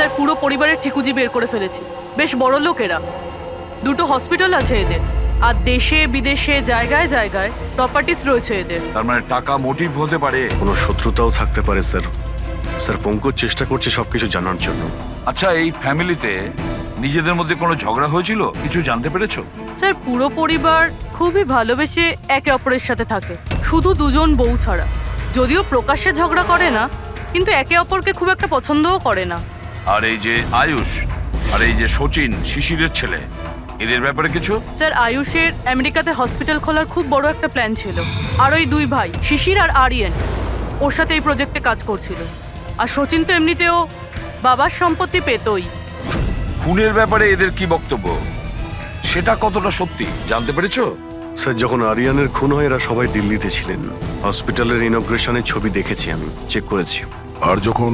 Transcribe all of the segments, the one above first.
Sir পুরো পরিবারের ঠিকুজি বের করে ফেলেছি। বেশ বড় লোকেরা, দুটো হসপিটাল আছে এদের, আর দেশে বিদেশে জায়গায় জায়গায় প্রপার্টিস রয়েছে এদের। তার মানে টাকা মোটিভ হতে পারে। কোনো শত্রুতাও থাকতে পারে স্যার। স্যার পঙ্কজ চেষ্টা করছে সবকিছু জানার জন্য। আচ্ছা, এই ফ্যামিলিতে নিজেদের মধ্যে কোনো ঝগড়া হয়েছিল, কিছু জানতে পেরেছো? স্যার পুরো পরিবার খুবই ভালোবেসে একে অপরের সাথে থাকে, শুধু দুজন বউ ছাড়া। যদিও প্রকাশ্যে ঝগড়া করে না, কিন্তু একে অপরকে খুব একটা পছন্দও করে না। আর এই যে আয়ুষ আর এই যে সচিন, শিশিরের ছেলে, এদের ব্যাপারে কিছু? স্যার আয়ুষের আমেরিকাতে হসপিটাল খোলার খুব বড় একটা প্ল্যান ছিল, আর ওই দুই ভাই শিশির আর আরিয়ান ওর সাথে এই প্রজেক্টে কাজ করছিল। আর সচিন তো এমনিতেও বাবার সম্পত্তি পেতই। খুনের ব্যাপারে এদের কি বক্তব্য, সেটা কতটা সত্যি জানতে পেরেছো? স্যার যখন আরিয়ানের খুন হয় এরা সবাই দিল্লিতে ছিলেন। হসপিটালের ইনগ্রেশনের ছবি দেখেছি, আমি চেক করেছি। আর যখন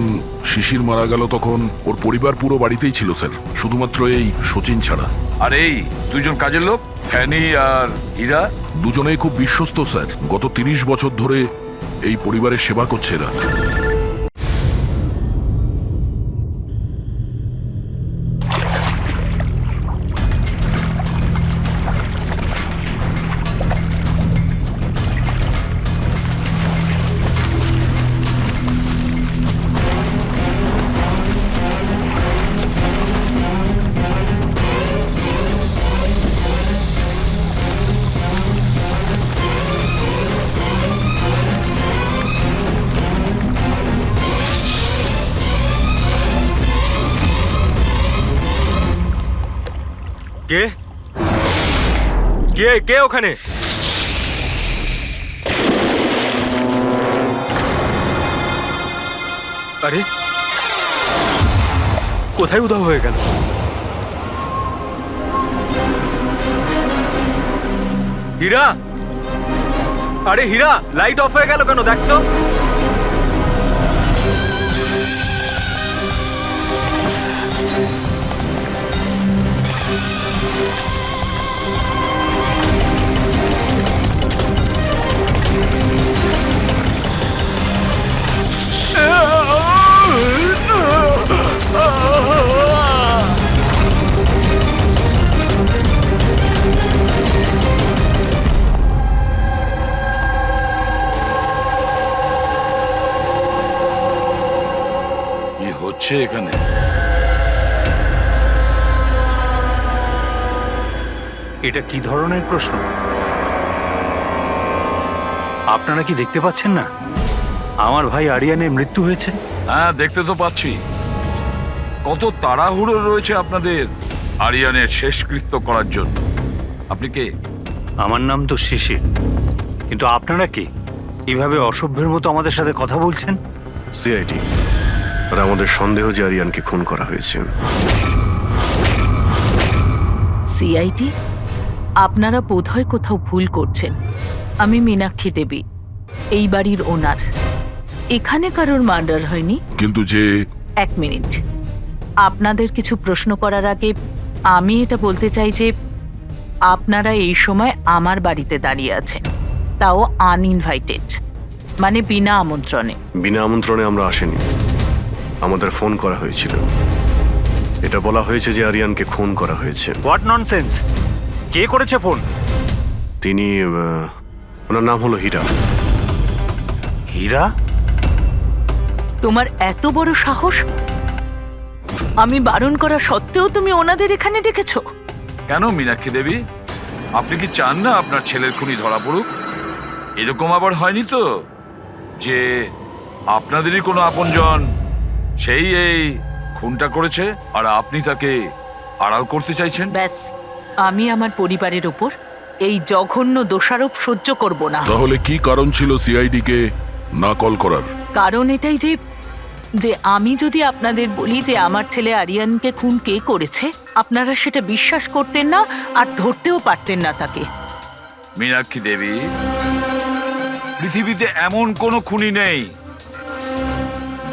শিশির মারা গেল তখন ওর পরিবার পুরো বাড়িতেই ছিল স্যার, শুধুমাত্র এই সচিন ছাড়া। আর এই দুজন কাজের লোক, ফ্যানি আর হীরা, দুজনেই খুব বিশ্বস্ত স্যার। গত 30 বছর ধরে এই পরিবারের সেবা করছে এরা। কে কে কে ওখানে? আরে কোথায় উধাও হয়ে গেল? হীরা, আরে হীরা, লাইট অফ হয়ে গেল কেন? দেখ তো। কি হচ্ছে এখানে? এটা কি ধরনের প্রশ্ন? আপনারা কি দেখতে পাচ্ছেন না আমার ভাই আরিয়ানের মৃত্যু হয়েছে? হ্যাঁ, দেখতে তো পাচ্ছি। কত তাড়াহুড়ো রয়েছে আপনাদের আরিয়ানের শেষকৃত্য করার জন্য। আপনি কে? আমার নাম তো শিশির, কিন্তু আপনারা কি এভাবে অসভ্যের মতো আমাদের সাথে কথা বলছেন? সিআইডি, আর আমাদের সন্দেহ যে আরিয়ানকে খুন করা হয়েছে। সিআইডি, আপনারা বোধহয় কোথাও ভুল করছেন। আমি মীনাক্ষী দেবী, এই বাড়ির ওনার। এখানে কারোর মার্ডার হয়নি। কিন্তু যে... এক মিনিট, আপনাদের কিছু প্রশ্ন করার আগে আমি এটা বলতে চাই যে আপনারা এই সময় আমার বাড়িতে দাঁড়িয়ে আছেন, তাও আনইনভাইটেড, মানে বিনা আমন্ত্রণে। বিনা আমন্ত্রণে আমরা আসিনি, আমাদের ফোন করা হয়েছিল। এটা বলা হয়েছে যে আরিয়ানকে খুন করা হয়েছে। What nonsense! কে করেছে ফোন? তিনি ওনার নাম হলো হীরা। হীরা? তোমার এত বড় সাহস! আমি বারণ করা সত্ত্বেও তুমি ওনাদের এখানে ডেকেছো? কেন মীনাক্ষী দেবী, আপনি কি চান না আপনার ছেলের খুনি ধরা পড়ুক? এরকম আবার হয়নি তো যে আপনাদেরই কোনো আপনজন সেই এই খুনটা করেছে আর আপনি তাকে আড়াল করতে চাইছেন? ব্যাস, আমি আমার পরিবারের উপর এই জঘন্য দোষারোপ সহ্য করব না। তাহলে কি কারণ ছিল সিআইডি কে না কল করার? কারণ এটাই যে যে আমি যদি আপনাদের বলি যে আমার ছেলে আরিয়ানকে খুন কে করেছে, আপনারা সেটা বিশ্বাস করতেন না আর ধরতেও পারতেন না তাকে। মীনাক্ষী দেবী, পৃথিবীতে এমন কোনো খুনি নেই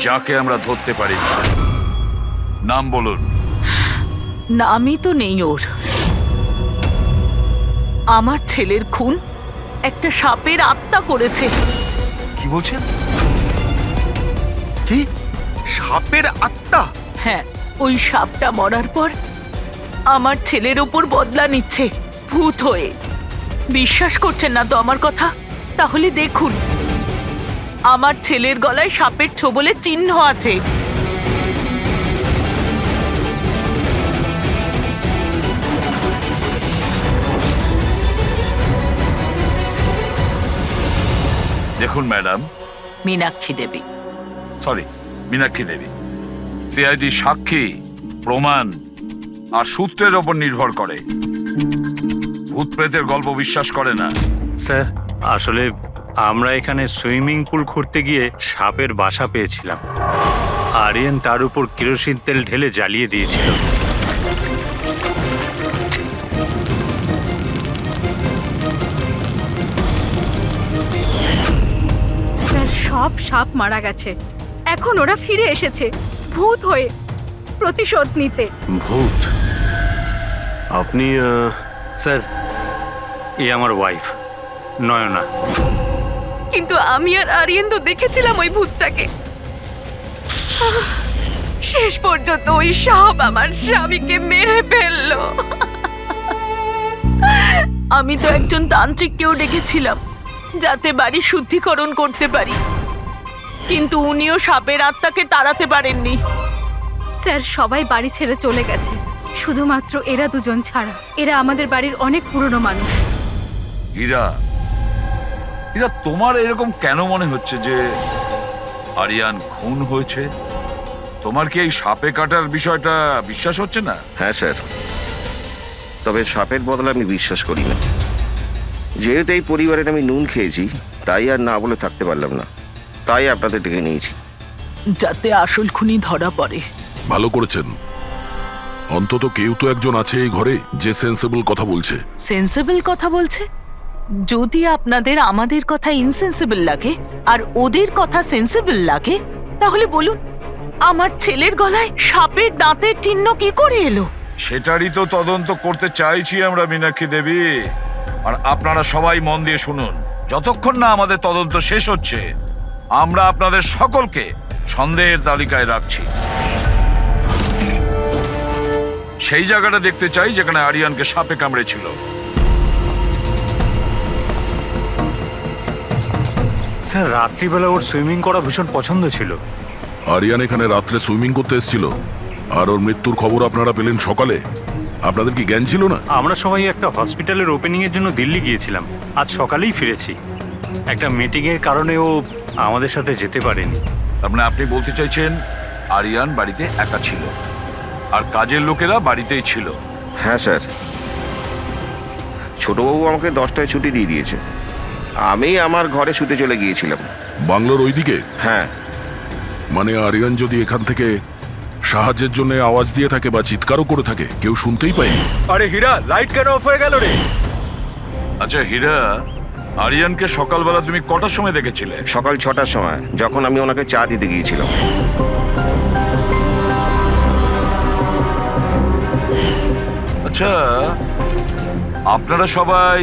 যাকে আমরা ধরতে পারি না। নাম বলুন। নামই তো নেই ওর। আমার ছেলের খুন একটা সাপের আত্মা করেছে। কি বলছেন? কি? সাপের আত্মা? হ্যাঁ, ওই সাপটা মরার পর আমার ছেলের ওপর বদলা নিচ্ছে ভূত হয়ে। বিশ্বাস করছেন না তো আমার কথা? তাহলে দেখুন, আমার ছেলের গলায় সাপের ছোবলের চিহ্ন আছে। দেখুন ম্যাডাম, মীনাক্ষী দেবী। সরি, মীনাক্ষী দেবী, সিআইডি সাক্ষী, প্রমাণ আর সূত্রের ওপর নির্ভর করে। ভূত প্রেতের গল্প বিশ্বাস করে না। স্যার, আসলে আমরা এখানে সুইমিং পুল খুঁড়তে গিয়ে সাপের বাসা পেয়েছিলাম। আরিয়ান তার উপর কেরোসিন তেল ঢেলে জ্বালিয়ে দিয়েছিল। স্যার, সব সাপ মারা গেছে। এখন ওরা ফিরে এসেছে ভূত হয়ে প্রতিশোধ নিতে। ভূত? আপনি স্যার, এ আমার ওয়াইফ নয়না। কিন্তু আমি আর আরিয়ান তো দেখেছিলাম ওই ভূতটাকে। শেষ পর্যন্ত ওই সাপ আমার স্বামীকে মেরে ফেললো। আমি তো একজন তান্ত্রিককেও ডেকেছিলাম যাতে বাড়ি শুদ্ধিকরণ করতে পারি, কিন্তু উনিও সাপের আত্মাকে তাড়াতে পারেননি। স্যার, সবাই বাড়ি ছেড়ে চলে গেছে, শুধুমাত্র এরা দুজন ছাড়া। এরা আমাদের বাড়ির অনেক পুরনো মানুষ। হীরা, হীরা, তোমার এরকম কেন মনে হচ্ছে যে আরিয়ান খুন হয়েছে? তোমার কি এই সাপে কাটার বিষয়টা বিশ্বাস হচ্ছে না? হ্যাঁ স্যার, তবে সাপের বদলে আমি বিশ্বাস করি না। যেহেতু এই পরিবারের আমি নুন খেয়েছি, তাই আর না বলে থাকতে পারলাম না, তাই আপনাদের ডেকে নিয়েছি। যাতে আসল খুনি ধরা পড়ে। ভালো করেছেন। অন্তত কেউ তো একজন আছে এই ঘরে যে সেন্সেবল কথা বলছে। সেন্সিবল কথা বলছে? যদি আপনাদের আমাদের কথা ইনসেন্সিবল লাগে আর ওদের কথা সেন্সিবল লাগে, তাহলে বলুন আমার ছেলের গলায় সাপের দাঁতের চিহ্ন কি করে এলো? সেটারই তো তদন্ত করতে চাইছি আমরা, মীনাক্ষী দেবী। আর আপনারা সবাই মন দিয়ে শুনুন, যতক্ষণ না আমাদের তদন্ত শেষ হচ্ছে আমরা আপনাদের সকলকে সন্দেহের তালিকায় রাখছি। সেই জায়গাটা দেখতে চাই যেখানে আরিয়ানকে সাপে কামড়েছিল। স্যার, রাত্রিবেলা ওর সুইমিং করা ভীষণ পছন্দ ছিল। আরিয়ান এখানে রাত্রে সুইমিং করতে এসেছিল, আর ওর মৃত্যুর খবর আপনারা পেলেন সকালে। আপনাদের কি জ্ঞান ছিল না? আমরা সবাই একটা হসপিটালের ওপেনিং এর জন্য দিল্লি গিয়েছিলাম, আজ সকালেই ফিরেছি। একটা মিটিং এর কারণে ও আমাদের সাথে যেতে পারেনি। তার মানে আপনি বলতে চাইছেন আরিয়ান বাড়িতে একা ছিল আর কাজের লোকেরা বাড়িতেই ছিল? হ্যাঁ স্যার, ছোটবাবু আমাকে 10টায় ছুটি দিয়ে দিয়েছে। আমি আমার ঘরে শুতে চলে গিয়েছিলাম। বাংলোর ওইদিকে? হ্যাঁ। মানে আরিয়ান যদি এখান থেকে সাহায্যের জন্য আওয়াজ দিয়ে থাকে বা চিৎকারও করে থাকে, কেউ শুনতেই পায়নি। আরে হীরা, লাইট কেন অফ হয়ে গেল রে? আচ্ছা হীরা, আরিয়ানকে সকালবেলা তুমি কটার সময় দেখেছিলে? সকাল 6টার সময়, যখন আমি ওনাকে চা দিতে গিয়েছিলাম। আচ্ছা, আপনারা সবাই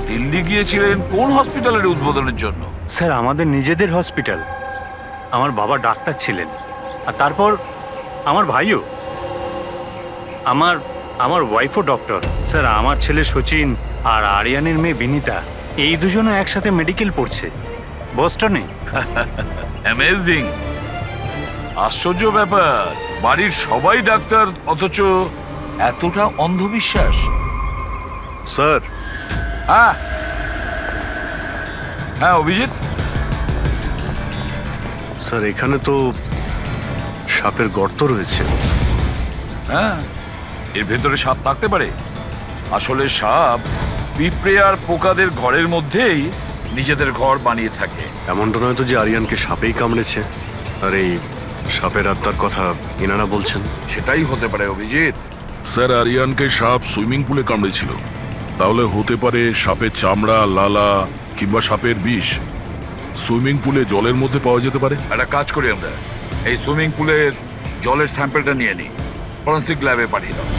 দিল্লি গিয়েছিলেন কোন হসপিটালের উদ্বোধনের জন্য? স্যার, আমাদের নিজেদের হসপিটাল। আমার বাবা ডাক্তার ছিলেন, আর তারপর আমার ভাইও। আমার ওয়াইফও ডক্টর। স্যার, আমার ছেলে সচিন আর আরিয়ানের মেয়ে বিনীতা, এই দুজনও একসাথে মেডিকেল পড়ছে বোস্টনে। অ্যামেজিং, আশ্চর্য ব্যাপার। বাড়ির সবাই ডাক্তার, অথচ এতটা অন্ধবিশ্বাস। স্যার, হ্যাঁ হ্যাঁ অভিজিৎ। স্যার এখানে তো সাপের গর্ত রয়েছে। হ্যাঁ, এর ভেতরে সাপ থাকতে পারে। আসলে সাপ পিঁপড়ে আর পোকাদের ঘরের মধ্যেই নিজেদের ঘর বানিয়ে থাকে। এমনটা নয় তো যে আরিয়ানকে সাপেই কামড়েছে আর এই সাপের আত্মার কথা ইনারা বলছেন? সেটাই হতে পারে অভিজিৎ। স্যার, আরিয়ানকে সাপ সুইমিং পুলে কামড়েছিল, তাহলে হতে পারে সাপের চামড়া, লালা কিংবা সাপের বিষ সুইমিং পুলে জলের মধ্যে পাওয়া যেতে পারে। একটা কাজ করি, আমরা এই সুইমিং পুলের জলের স্যাম্পলটা নিয়ে নিই, ফরেন্সিক ল্যাবে পাঠিয়ে দাও।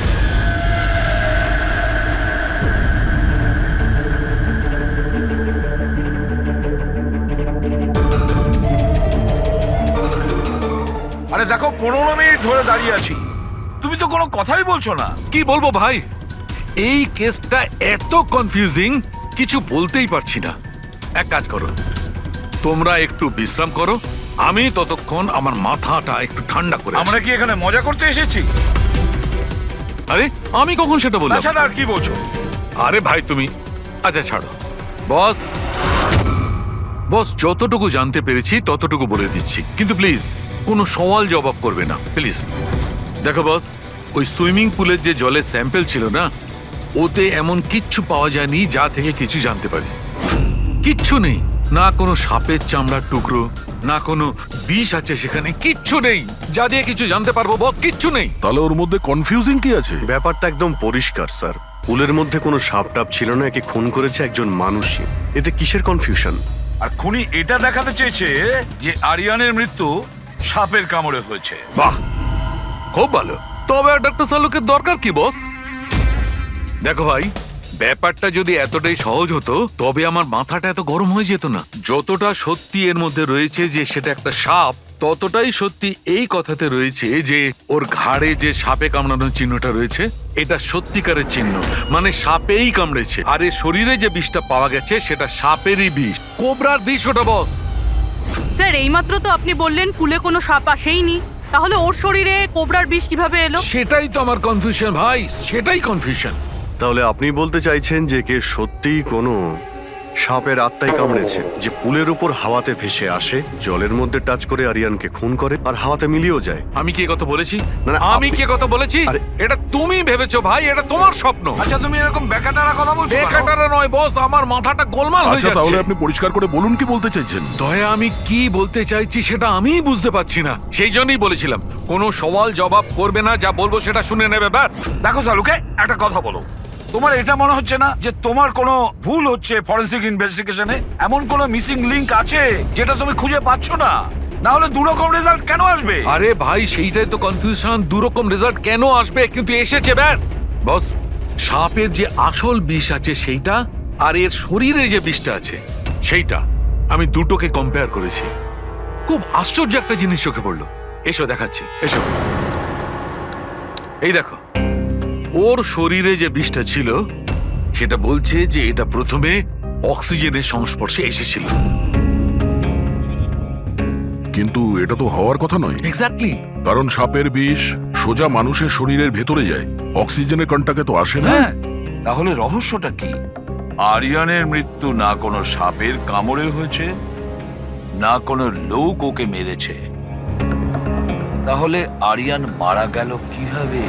আরে দেখো 15 মিনিট ধরে দাঁড়িয়ে আছি, তুমি তো কোনো কথাই বলছো না। কি বলবো ভাই, এই কেসটা এত কনফিউজিং, কিছু বলতেই পারছি না। এক কাজ করো, তোমরা একটু বিশ্রাম করো, আমি ততক্ষণ আমার মাথাটা একটু ঠান্ডা করে আমরা কি এখানে মজা করতে এসেছি? আরে আমি কখন সেটা বললাম? তাছাড়া আর কি বলছো? আরে ভাই তুমি, আচ্ছা ছাড়ো। বস বস যতটুকু জানতে পেরেছি ততটুকু বলে দিচ্ছি, কিন্তু প্লিজ কোনো সওয়াল জবাব করবে না প্লিজ। দেখো বস, ওই সুইমিং পুলের যে জলের স্যাম্পল ছিল না, ওতে এমন কিচ্ছু পাওয়া যায়নি যা থেকে কিছু জানতে পারি। কিচ্ছু নেই, না কোনো সাপের চামড়ার টুকরো, না কোনো বিষ আছে সেখানে, কিচ্ছু নেই যা দিয়ে কিছু জানতে পারবো বস, কিচ্ছু নেই। তাহলে ওর মধ্যে কনফিউজিং কি আছে? ব্যাপারটা একদম পরিষ্কার স্যার, পুলের মধ্যে কোনো সাপ টাপ ছিল না, একে খুন করেছে একজন মানুষই, এতে কিসের কনফিউশন? আর খুনি এটা দেখাতে চেয়েছে যে আরিয়ানের মৃত্যু সাপের কামড়ে হয়েছে। বাহ, খুব ভালো। তবে ডাক্তার সালুকের দরকার কি বস? দেখো ভাই, ব্যাপারটা যদি এতটাই সহজ হতো তবে আমার মাথাটা এত গরম হয়ে যেত না। যতটা সত্যি এর মধ্যে রয়েছে যে সেটা একটা সাপ, ততটাই সত্যি এই কথাতে রয়েছে যে ওর ঘাড়ে যে সাপে কামড়ানোর চিহ্নটা রয়েছে এটা সত্যিকারের চিহ্ন, মানে সাপেই কামড়েছে। আর এর শরীরে যে বিষটা পাওয়া গেছে সেটা সাপেরই বিষ, কোবরার বিষ ওটা বস। স্যার এইমাত্র তো আপনি বললেন পুলে কোনো সাপ আসেইনি, তাহলে ওর শরীরে কোবরার বিষ কিভাবে এলো? সেটাই তো আমার কনফিউশন ভাই, সেটাই কনফিউশন। তাহলে আপনি বলতে চাইছেন যে কে সত্যিই কোনো সাপের আত্মাই কামড়েছে, যে পুলের উপর হাওয়াতে ভেসে আসে, জলের মধ্যে টাচ করে আরিয়ানকে খুন করে আর হাওয়াতে মিলিয়েও যায়। আমি কি কথা বলেছি? না, না, আমি আপনি- কি কথা বলেছি? আরে- এটা তুমি ভেবেছো ভাই, এটা তোমার স্বপ্ন। আচ্ছা তুমি এরকম বেকাটারা কথা বলছো কেন? বেকারটা নয় বস, আমার মাথাটা গোলমাল হয়ে আচ্ছা তাহলে যাচ্ছে। আপনি পরিষ্কার করে বলুন কি বলতে চাইছেন। দয়া, আমি কি বলতে চাইছি সেটা আমিই বুঝতে পারছি না, সেই জন্যই বলেছিলাম কোনো সওয়াল জবাব করবে না, যা বলবো সেটা শুনে নেবে ব্যাস। দেখো সালুকে, একটা কথা বলো, তোমার এটা মনে হচ্ছে না যে তোমার কোনো ভুল হচ্ছে ফরেনসিক ইনভেস্টিগেশনে? এমন কোনো মিসিং লিংক আছে যেটা তুমি খুঁজে পাচ্ছ না? না হলে দুরকম রেজাল্ট কেন আসবে? আরে ভাই, সেইটাই তো কনফিউশন, দুরকম রেজাল্ট কেন আসবে, কিন্তু এসেছে ব্যাস। বস, সাপের যে আসল বিষ আছে সেইটা, আর এর শরীরে যে বিষটা আছে সেইটা, আমি দুটোকে কম্পেয়ার করেছি। খুব আশ্চর্য একটা জিনিস চোখে পড়লো, এসো দেখাচ্ছি, এসো। এই দেখো, ওর শরীরে যে বিষটা ছিল সেটা বলছে যে এটা প্রথমে অক্সিজেনের সংস্পর্শে এসেছিল। কিন্তু এটা তো হওয়ার কথা নয়, এক্স্যাক্টলি। কারণ সাপের বিষ সোজা মানুষের শরীরের ভেতরে যায়, অক্সিজেনের কন্টাক্টে তো আসে না। হ্যাঁ, তাহলে রহস্যটা কি? আরিয়ানের মৃত্যু না কোনো সাপের কামড়ে হয়েছে, না কোনো লোক ওকে মেরেছে। তাহলে আরিয়ান মারা গেল কিভাবে?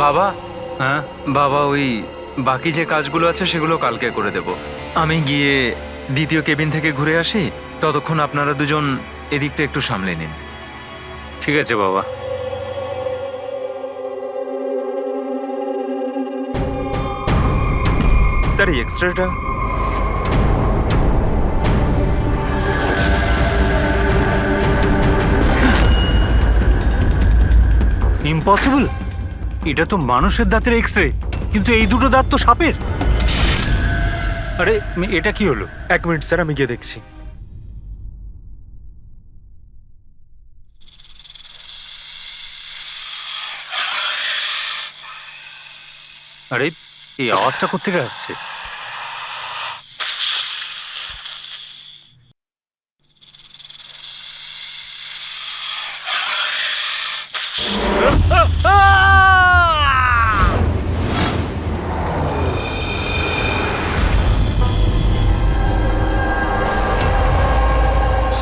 বাবা, হ্যাঁ, বাবা ওই বাকি যে কাজগুলো আছে সেগুলো কালকে করে দেব। আমি গিয়ে দ্বিতীয় কেবিন থেকে ঘুরে আসি, ততক্ষণ আপনারা দুজন এদিকটা একটু সামলে নিন। ঠিক আছে বাবা। স্যার এই এক্সট্রাটা ইম্পসিবল, এটা তো মানুষের দাঁতের এক্স রে, কিন্তু এই দুটো দাঁত তো সাপের। আরে এটা কি হলো? 1 মিনিট স্যার, আমি গিয়ে দেখছি। আরে এই আওয়াজটা কোত্থেকে আসছে?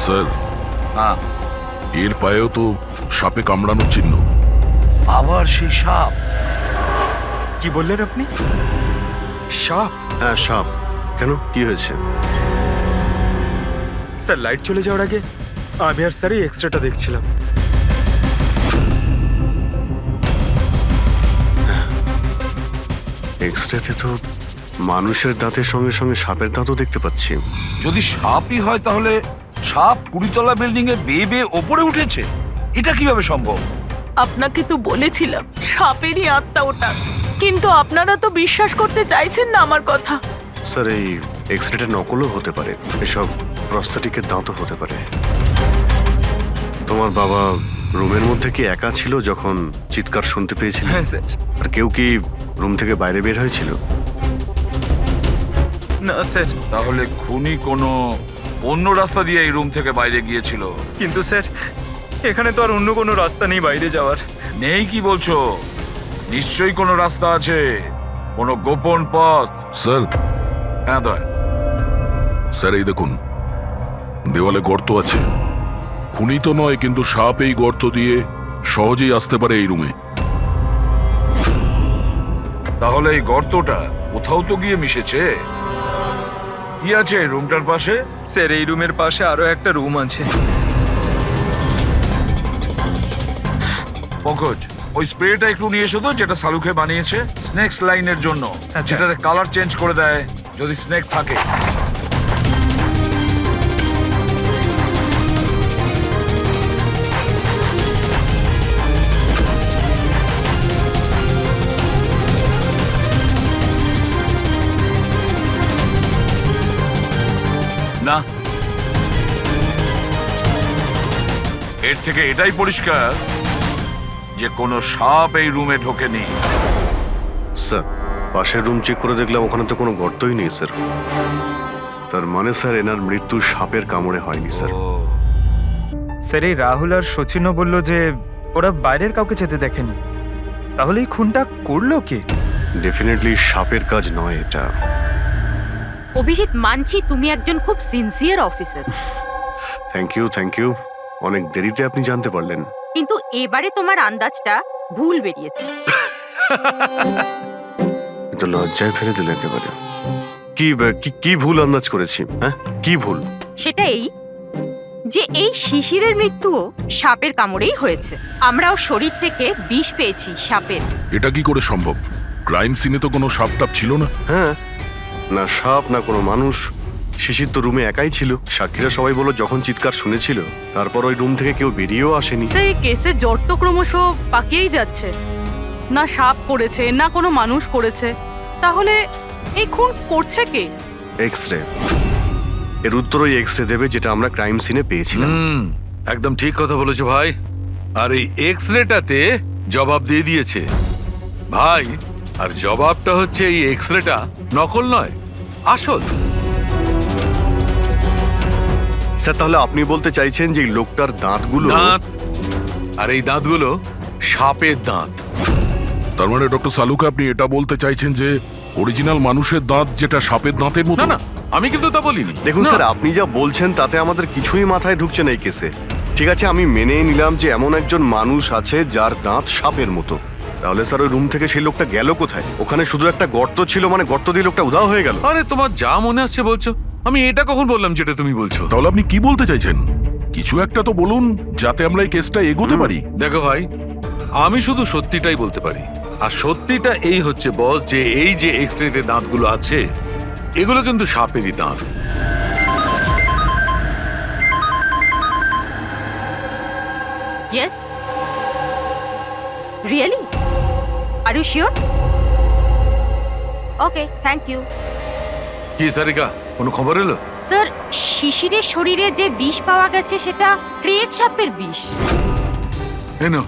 স্যার, হ্যাঁ, এর পায়েও তো সাপে কামড়ানোর চিহ্ন। আবার সেই সাপ? কি বললেন আপনি? সাপ? হ্যাঁ সাপ। কেন, কি হয়েছে? স্যার লাইট চলে যাওয়ার আগে আমি আর স্যার এই এক্সট্রাটা দেখছিলাম। এক্সরেতে তো মানুষের দাঁতের সঙ্গে সঙ্গে সাপের দাঁতও দেখতে পাচ্ছি। যদি সাপই হয় তাহলে সাপ 20তলা বিল্ডিং এ বেয়ে বেয়ে ওপরে উঠেছে, এটা কিভাবে সম্ভব? আপনাকে তো বলেছিলাম সাপেরই আত্মা ওটা, কিন্তু আপনারা তো বিশ্বাস করতে চাইছেন না আমার কথা। স্যার এই এক্সরেটা নকলও হতে পারে, এসব প্রস্থেটিকের দাঁতও হতে পারে। তোমার বাবা রুমের মধ্যে কি একা ছিল যখন চিৎকার শুনতে পেয়েছিল? হ্যাঁ স্যার। আর কেউ কি রুম থেকে বাইরে বের হয়েছিল? না স্যার, তাহলে খুনি কোনো অন্য রাস্তা দিয়ে এই রুম থেকে বাইরে গিয়েছিল? কিন্তু স্যার এখানে তো আর অন্য কোনো রাস্তা নেই বাইরে যাওয়ার। নেই কি বলছো? নিশ্চয়ই কোনো রাস্তা আছে, কোনো গোপন পথ। স্যার, হ্যাঁ দয়, স্যার এই দেখুন, দেওয়ালে গর্ত আছে। খুনি তো নয়, কিন্তু সাপ এই গর্ত দিয়ে সহজেই আসতে পারে এই রুমে। তাহলে এই গর্তটা কোথাও তো গিয়ে মিশেছে। কি আছে এই রুমটার পাশে? স্যার এই রুমের পাশে আরো একটা রুম আছে। পঙ্কজ, ওই স্প্রেটা একটু নিয়ে এসো তো, যেটা সালুকে বানিয়েছে স্নেক লাইনের জন্য, স্যার। যেটাতে কালার চেঞ্জ করে দেয় যদি স্নেক থাকে। না, এর থেকে এটাই পরিষ্কার যে কোনো সাপ এই রুমে ঢোকেনি। স্যার পাশের রুম চেক করে দেখলাম ওখানে তো কোনো গর্তই নেই স্যার। তার মানে স্যার এনার মৃত্যু সাপের কামড়ে হয়নি স্যার। স্যার এই রাহুল আর সচিনও বলল যে ওরা বাইরের কাউকে যেতে দেখেনি। তাহলে এই খুনটা করলো কে? ডেফিনেটলি সাপের কাজ নয় এটা। অভিজিৎ, মানছি তুমি একজন খুব সিনসিয়ার অফিসার, থ্যাংক ইউ। অনেক দেরিতে আপনি জানতে পারলেন। কিন্তু এবারে তোমার আন্দাজটা ভুল বেরিয়েছে। তো লজ্জায় ফেলে দিল একেবারে। কি ভুল আন্দাজ করেছি? হ্যাঁ, কি ভুল? সেটা এই যে এই শিশিরের মৃত্যুও সাপের কামড়েই হয়েছে। আমরাও শরীর থেকে বিষ পেয়েছি সাপের। এটা কি করে সম্ভব? ক্রাইম সিনে তো কোনো সাপ টাপ ছিল না। হ্যাঁ, না সাপ না কোনো মানুষ। শিশির তো রুমে একাই ছিল। সাক্ষীরা সবাই বলল যখন চিৎকার শুনেছিল তারপর ওই রুম থেকে কেউ বেরিয়েও আসেনি। সেই কেসের জট তো ক্রমশ পাকিয়েই যাচ্ছে। না সাপ করেছে, না কোনো মানুষ করেছে। তাহলে এই খুন করছে কে? এক্সরে। এর উত্তর ওই এক্সরে দেবে যেটা আমরা ক্রাইম সিনে পেয়েছিলাম। একদম ঠিক কথা বলেছো ভাই। আর এই এক্সরেটাতে জবাব দিয়ে দিয়েছে ভাই। আর জবাবটা হচ্ছে এই এক্সরেটা নকল নয়, আসল। স্যার তাহলে আপনি বলতে চাইছেন যে এই লোকটার দাঁতগুলো? দাঁত, আর এই দাঁতগুলো সাপের দাঁত। তার মানে ডক্টর সালুকে আপনি এটা বলতে চাইছেন যে অরিজিনাল মানুষের দাঁত যেটা সাপের দাঁতের মতো? না না, আমি কিন্তু তা বলিনি। দেখুন না। স্যার, আপনি যা বলছেন তাতে আমাদের কিছুই মাথায় ঢুকছে না এই কেসে। ঠিক আছে, আমি মেনে নিলাম যে এমন একজন মানুষ আছে যার দাঁত সাপের মতো। তাহলে স্যার ওই রুম থেকে সেই লোকটা গেল কোথায়? ওখানে শুধু একটা গর্ত ছিল, মানে গর্ত দিয়ে লোকটা উধাও হয়ে গেল। আরে তোমার যা মনে আসছে বলছো। আমি এটা কখন বললাম যেটা তুমি বলছো? তাহলে আপনি কি বলতে চাইছেন? কিছু একটা তো বলুন যাতে আমরা এই কেসটা এগোতে পারি। দেখো ভাই, আমি শুধু সত্যিটাই বলতে পারি। আর সত্যিটা এই হচ্ছে বস, যে এই যে এক্সরেতে দাঁতগুলো আছে এগুলো কিন্তু সাপেরই দাঁত। Yes, really? Are you sure? Okay, thank you. কি সারিকা, কোনো খবর এলো? স্যার, শিশিরের শরীরে যে বিষ পাওয়া গেছে সেটা ক্রিয়েট সাপের বিষ। এনো,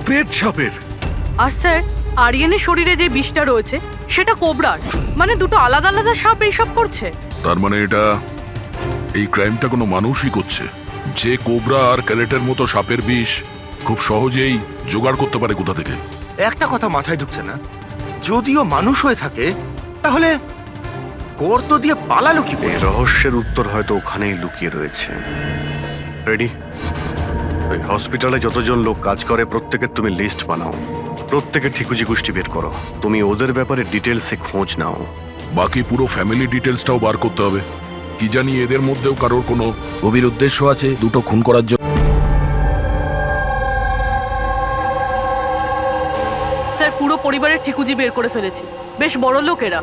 পেট সাপের। আর স্যার, আরিয়ানের শরীরে যে বিষটা রয়েছে সেটা কোবরার। মানে দুটো আলাদা আলাদা সাপ এইসব করছে। তার মানে এটা এই ক্রাইমটা কোনো মানুষই করছে, যে কোবরা আর ক্যারেটের মতো সাপের বিষ খুব সহজেই জোগাড় করতে পারে কোথা থেকে। একটা কথা মাথায় ঢুকছে না, যদিও মানুষ হয়ে থাকে তাহলে গর্ত দিয়ে পালালো কি করে? এই রহস্যের উত্তর হয়তো ওখানেই লুকিয়ে রয়েছে। রেডি? ওই হসপিটালে যতজন লোক কাজ করে প্রত্যেকের তুমি লিস্ট বানাও, প্রত্যেকের ঠিকুজি গোষ্ঠী বের করো। তুমি ওদের ব্যাপারে ডিটেলসে খোঁজ নাও। বাকি পুরো ফ্যামিলি ডিটেলসটাও বার করতে হবে। কি জানি এদের মধ্যেও কারোর কোনো গভীর উদ্দেশ্য আছে দুটো খুন করার জন্য। স্যার, পুরো পরিবারের ঠিকুজি বের করে ফেলেছি। বেশ বড় লোকেরা।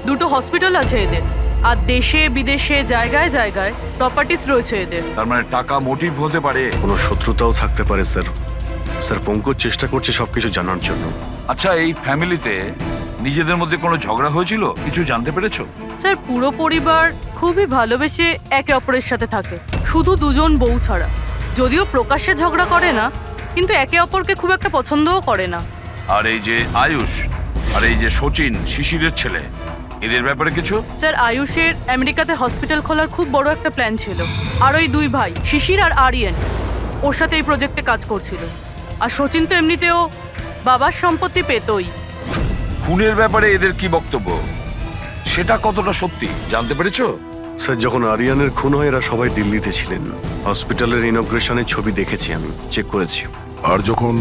দুটো হসপিটাল আছে এদের। আর দেশে বিদেশে জায়গায় জায়গায় প্রপার্টিস রয়েছে এদের। তার মানে টাকা মোটিভ হতে পারে। কোনো শত্রুতাও থাকতে পারে স্যার। স্যার পঙ্কজ চেষ্টা করছে সবকিছু জানার জন্য। আচ্ছা, এই ফ্যামিলিতে নিজেদের মধ্যে কোনো ঝগড়া হয়েছিল কিছু জানতে পেরেছো? স্যার পুরো পরিবার খুবই ভালোবেসে একে অপরের সাথে থাকে, শুধু দুজন বউ ছাড়া। যদিও প্রকাশ্যে ঝগড়া করে না, কিন্তু একে অপরকে খুব একটা পছন্দও করে না। আর এই যে আয়ুষ আর এই যে সচিন শিশিরের ছেলে, এদের ব্যাপারে কিছু? স্যার আয়ুষের আমেরিকাতে হসপিটাল খোলার খুব বড় একটা প্ল্যান ছিল, আর ওই দুই ভাই শিশির আর আরিয়ান ওর সাথে এই প্রজেক্টে কাজ করছিল। আর সচিন তো এমনিতেও বাবার সম্পত্তি পেতই। খুনের ব্যাপারে এদের কি বক্তব্য, সেটা কতটা সত্যি জানতে পেরেছো? স্যার যখন আরিয়ানের খুন হয় এরা সবাই দিল্লিতে ছিলেন। হসপিটালের ইনগ্রেশনের ছবি দেখেছি, আমি চেক করেছি। আর যখন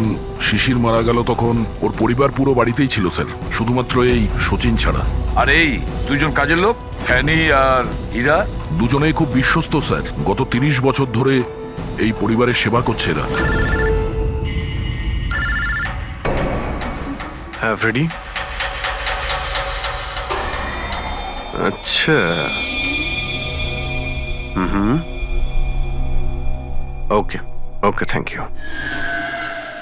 শিশির মারা গেল তখন ওর পরিবার পুরো বাড়িতেই ছিল স্যার, শুধুমাত্র এই সচিন ছাড়া। আর এই দুজন কাজের লোক ফ্যানি আর হীরা, দুজনেই খুব বিশ্বস্ত স্যার, গত 30 বছর ধরে এই পরিবারের সেবা করছে এরা। হ্যাঁ ফ্রেডি। আচ্ছা, হুম, ওকে ওকে, থ্যাংক ইউ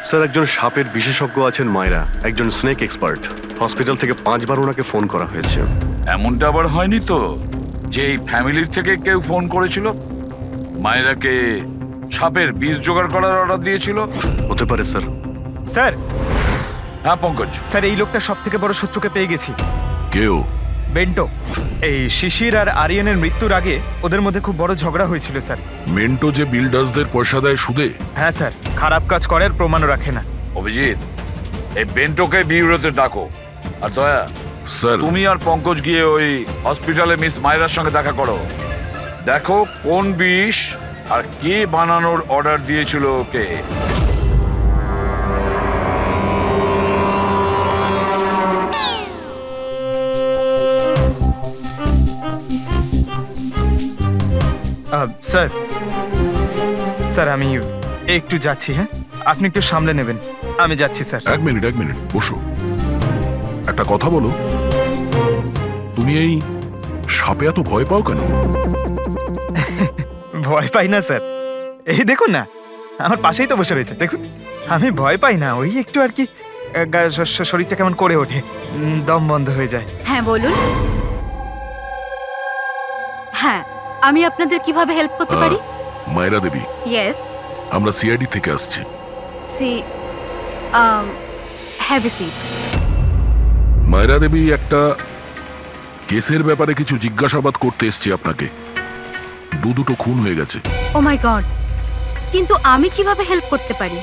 স্যার। একজন সাপের বিশেষজ্ঞ আছেন মায়রা, একজন স্নেক এক্সপার্ট। হসপিটাল থেকে 5 বার ওনাকে ফোন করা হয়েছে। এমনটা আবার হয়নি তো যে এই ফ্যামিলির থেকে কেউ ফোন করেছিল মায়েরাকে সাপের বীজ জোগাড় করার অর্ডার দিয়েছিল? হতে পারে স্যার। স্যার হ্যাঁ পঙ্কজ। স্যার এই লোকটা সব থেকে বড় শত্রুকে পেয়ে গেছি। কেউ? বেন্টো। এই শিশির আর আরিয়ানের মৃত্যুর আগে ওদের মধ্যে খুব বড় ঝগড়া হয়েছিল স্যার। মেন্টো যে বিল্ডার্সদের পয়সা দেয় সুদে? হ্যাঁ স্যার, খারাপ কাজ করার প্রমাণও রাখে না। অভিজিৎ, এই বেন্টোকে বিউরোতে ডাকো। আর দয়া, স্যার তুমি আর পঙ্কজ গিয়ে ওই হসপিটালে মিস মায়রার সঙ্গে দেখা করো। দেখো কোন বিষ আর কে বানানোর অর্ডার দিয়েছিল ওকে। স্যার স্যার আমি একটু যাচ্ছি। হ্যাঁ, আপনি একটু সামলে নেবেন, আমি যাচ্ছি স্যার। এক মিনিট বসো। একটা কথা বলো, তুমি এই সাপে এত ভয় পাও কেন? ভয় পাই না স্যার, এই দেখুন না, আমার পাশেই তো বসে রয়েছে, দেখুন। আমি ভয় পাই না, ওই একটু আর কি শরীরটা কেমন করে ওঠে, দম বন্ধ হয়ে যায়। হ্যাঁ বলুন। হ্যাঁ, আমি আপনাদের কিভাবে হেল্প করতে পারি? মায়রা দেবী, ইয়েস। আমরা সিআইডি থেকে আসছি। See have a seat. Mayra Devi, একটা কেসের ব্যাপারে কিছু জিজ্ঞাসাবাদ করতে এসছি আপনাকে। দুটো খুন হয়ে গেছে। ও মাই গড, কিন্তু আমি কিভাবে হেল্প করতে পারি?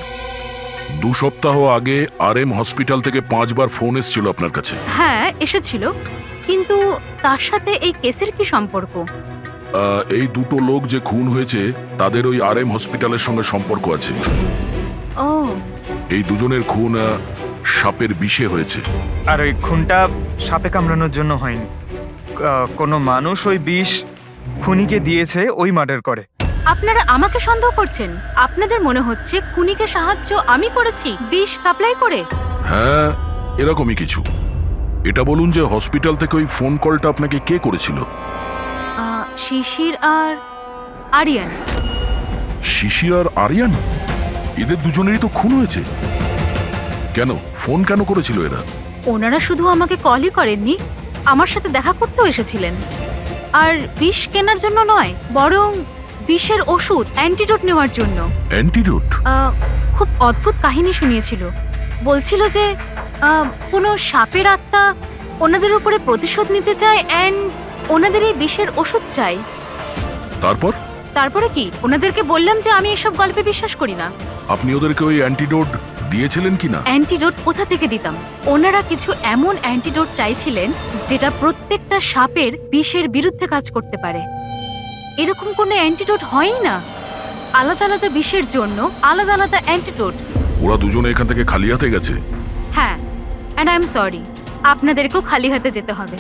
2 সপ্তাহ আগে RM হসপিটাল থেকে 5 বার ফোন এসেছিল আপনার কাছে। হ্যাঁ এসেছিল, কিন্তু তার সাথে এই কেসের কি সম্পর্ক? এই দুটো লোক যে খুন হয়েছে তাদের ওই RM হসপিটালের সঙ্গে সম্পর্ক আছে। ও, এই দুজনের খুন সাপের বিষে হয়েছে। আর ওই খুনটা সাপে কামড়ানোর জন্য হয়নি, কোনো মানুষ ওই বিষ খুনিকে দিয়েছে, ওই মার্ডার করে। আপনারা আমাকে সন্দেহ করছেন? আপনাদের মনে হচ্ছে খুনিকে সাহায্য আমি করেছি বিষ সাপ্লাই করে? হ্যাঁ, এরকমই কিছু। এটা বলুন যে হসপিটাল থেকে ওই ফোন কলটা আপনাকে কে করেছিল? শিশির আর আরিয়ান। শিশির আর আরিয়ান? এদের দুজনেরই তো খুন হয়েছে। কেন ফোন কেন করেছিল এরা? ওনারা শুধু আমাকে কলই করেননি, আমার সাথে দেখা করতেও এসেছিলেন। আর বিষ কেনার জন্য নয়, বরং বিষের ওষুধ অ্যান্টিডোট নেওয়ার জন্য। অ্যান্টিডোট? খুব অদ্ভুত কাহিনী শুনিয়েছিল। বলছিল যে কোনো সাপের আত্মা ওনাদের উপরে প্রতিশোধ নিতে চায় অ্যান্ড ওনাদের এই বিষের ওষুধ চাই। তারপরে কি? ওনাদেরকে বললাম যে আমি এসব গল্পে বিশ্বাস করি না। আপনি ওদেরকে ওই অ্যান্টিডোট দিয়েছিলেন কিনা? অ্যান্টিডোট কোথা থেকে দিতাম? ওনারা কিছু এমন অ্যান্টিডোট চাইছিলেন যেটা প্রত্যেকটা সাপের বিষের বিরুদ্ধে কাজ করতে পারে। এরকম কোনো অ্যান্টিডোট হয়ই না। আলাদা আলাদা বিষের জন্য আলাদা আলাদা অ্যান্টিডোট। ওরা দুজনে এখান থেকে খালি হাতে গেছে? হ্যাঁ, অ্যান্ড আই এম সরি, আপনাদেরকেও খালি হাতে যেতে হবে,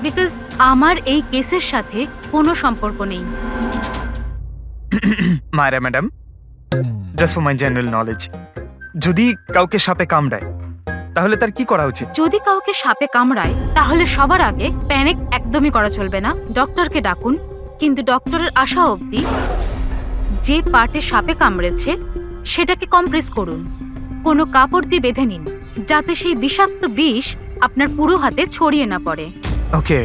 বিকজ আমার এই কেসের সাথে কোনো সম্পর্ক নেই। Mayra madam, just for my general knowledge, যদি কাউকে সাপে কামড়ায় তাহলে তার কি করা উচিত? যদি কাউকে সাপে কামড়ায় তাহলে সবার আগে প্যানিক একদমই করা চলবে না। ডক্টরকে ডাকুন, কিন্তু ডক্টরের আসা অবধি যে পার্টে সাপে কামড়েছে সেটাকে কম্প্রেস করুন, কোনো কাপড় দিয়ে বেঁধে নিন, যাতে সেই বিষাক্ত বিষ আপনার পুরো হাতে ছড়িয়ে না পড়ে। ওকে,